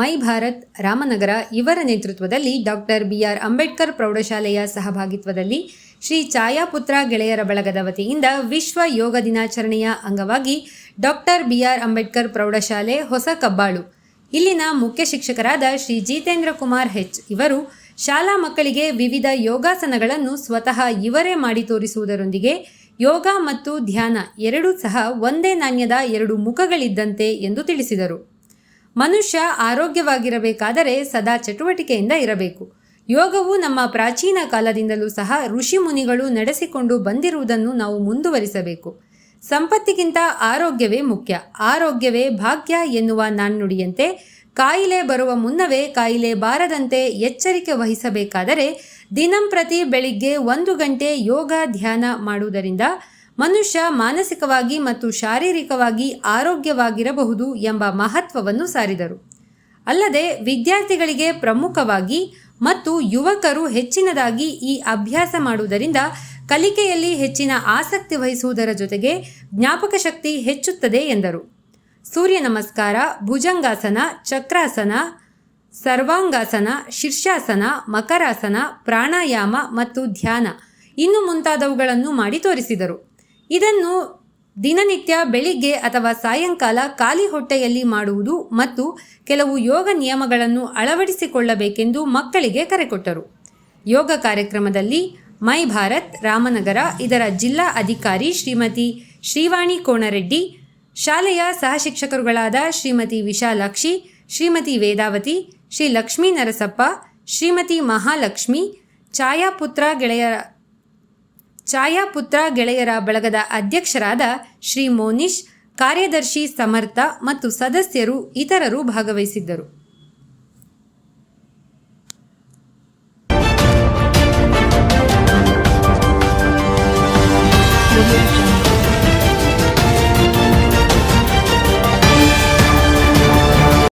ಮೈ ಭಾರತ್ ರಾಮನಗರ ಇವರ ನೇತೃತ್ವದಲ್ಲಿ doctor B R Ambedkar ಪ್ರೌಢಶಾಲೆಯ ಸಹಭಾಗಿತ್ವದಲ್ಲಿ ಶ್ರೀ ಛಾಯಾಪುತ್ರ ಗೆಳೆಯರ ಬಳಗದ ವತಿಯಿಂದ ವಿಶ್ವ ಯೋಗ ದಿನಾಚರಣೆಯ ಅಂಗವಾಗಿ ಡಾಕ್ಟರ್ ಬಿಆರ್ ಅಂಬೇಡ್ಕರ್ ಪ್ರೌಢಶಾಲೆ ಹೊಸ ಕಬ್ಬಾಳು ಇಲ್ಲಿನ ಮುಖ್ಯ ಶಿಕ್ಷಕರಾದ ಶ್ರೀ ಜಿತೇಂದ್ರ ಕುಮಾರ್ ಹೆಚ್ ಇವರು ಶಾಲಾ ಮಕ್ಕಳಿಗೆ ವಿವಿಧ ಯೋಗಾಸನಗಳನ್ನು ಸ್ವತಃ ಇವರೇ ಮಾಡಿ ತೋರಿಸುವುದರೊಂದಿಗೆ ಯೋಗ ಮತ್ತು ಧ್ಯಾನ ಎರಡೂ ಸಹ ಒಂದೇ ನಾಣ್ಯದ ಎರಡು ಮುಖಗಳಿದ್ದಂತೆ ಎಂದು ತಿಳಿಸಿದರು. ಮನುಷ್ಯ ಆರೋಗ್ಯವಾಗಿರಬೇಕಾದರೆ ಸದಾ ಚಟುವಟಿಕೆಯಿಂದ ಇರಬೇಕು. ಯೋಗವು ನಮ್ಮ ಪ್ರಾಚೀನ ಕಾಲದಿಂದಲೂ ಸಹ ಋಷಿ ಮುನಿಗಳು ನಡೆಸಿಕೊಂಡು ಬಂದಿರುವುದನ್ನು ನಾವು ಮುಂದುವರಿಸಬೇಕು. ಸಂಪತ್ತಿಗಿಂತ ಆರೋಗ್ಯವೇ ಮುಖ್ಯ, ಆರೋಗ್ಯವೇ ಭಾಗ್ಯ ಎನ್ನುವ ನಾಣ್ಣುಡಿಯಂತೆ ಕಾಯಿಲೆ ಬರುವ ಮುನ್ನವೇ ಕಾಯಿಲೆ ಬಾರದಂತೆ ಎಚ್ಚರಿಕೆ ವಹಿಸಬೇಕಾದರೆ ದಿನಂಪ್ರತಿ ಬೆಳಿಗ್ಗೆ 1 ಗಂಟೆ ಯೋಗ ಧ್ಯಾನ ಮಾಡುವುದರಿಂದ ಮನುಷ್ಯ ಮಾನಸಿಕವಾಗಿ ಮತ್ತು ಶಾರೀರಿಕವಾಗಿ ಆರೋಗ್ಯವಾಗಿರಬಹುದು ಎಂಬ ಮಹತ್ವವನ್ನು ಸಾರಿದರು. ಅಲ್ಲದೆ ವಿದ್ಯಾರ್ಥಿಗಳಿಗೆ ಪ್ರಮುಖವಾಗಿ ಮತ್ತು ಯುವಕರು ಹೆಚ್ಚಿನದಾಗಿ ಈ ಅಭ್ಯಾಸ ಮಾಡುವುದರಿಂದ ಕಲಿಕೆಯಲ್ಲಿ ಹೆಚ್ಚಿನ ಆಸಕ್ತಿ ವಹಿಸುವುದರ ಜೊತೆಗೆ ಜ್ಞಾಪಕ ಶಕ್ತಿ ಹೆಚ್ಚುತ್ತದೆ ಎಂದರು. ಸೂರ್ಯ ನಮಸ್ಕಾರ, ಭುಜಂಗಾಸನ, ಚಕ್ರಾಸನ, ಸರ್ವಾಂಗಾಸನ, ಶೀರ್ಷಾಸನ, ಮಕರಾಸನ, ಪ್ರಾಣಾಯಾಮ ಮತ್ತು ಧ್ಯಾನ ಇನ್ನು ಮುಂತಾದವುಗಳನ್ನು ಮಾಡಿ ತೋರಿಸಿದರು. ಇದನ್ನು ದಿನನಿತ್ಯ ಬೆಳಿಗ್ಗೆ ಅಥವಾ ಸಾಯಂಕಾಲ ಖಾಲಿ ಹೊಟ್ಟೆಯಲ್ಲಿ ಮಾಡುವುದು ಮತ್ತು ಕೆಲವು ಯೋಗ ನಿಯಮಗಳನ್ನು ಅಳವಡಿಸಿಕೊಳ್ಳಬೇಕೆಂದು ಮಕ್ಕಳಿಗೆ ಕರೆಕೊಟ್ಟರು. ಯೋಗ ಕಾರ್ಯಕ್ರಮದಲ್ಲಿ ಮೈ ಭಾರತ್ ರಾಮನಗರ ಇದರ ಜಿಲ್ಲಾ ಅಧಿಕಾರಿ ಶ್ರೀಮತಿ ಶ್ರೀವಾಣಿ ಕೋಣರೆಡ್ಡಿ, ಶಾಲೆಯ ಸಹಶಿಕ್ಷಕರುಗಳಾದ ಶ್ರೀಮತಿ ವಿಶಾಲಾಕ್ಷಿ, ಶ್ರೀಮತಿ ವೇದಾವತಿ, ಶ್ರೀ ಲಕ್ಷ್ಮೀ ನರಸಪ್ಪ, ಶ್ರೀಮತಿ ಮಹಾಲಕ್ಷ್ಮಿ, ಛಾಯಾಪುತ್ರ ಗೆಳೆಯರ ಬಳಗದ ಅಧ್ಯಕ್ಷರಾದ ಶ್ರೀ ಮೋನಿಶ್, ಕಾರ್ಯದರ್ಶಿ ಸಮರ್ಥ ಮತ್ತು ಸದಸ್ಯರು ಇತರರು ಭಾಗವಹಿಸಿದ್ದರು.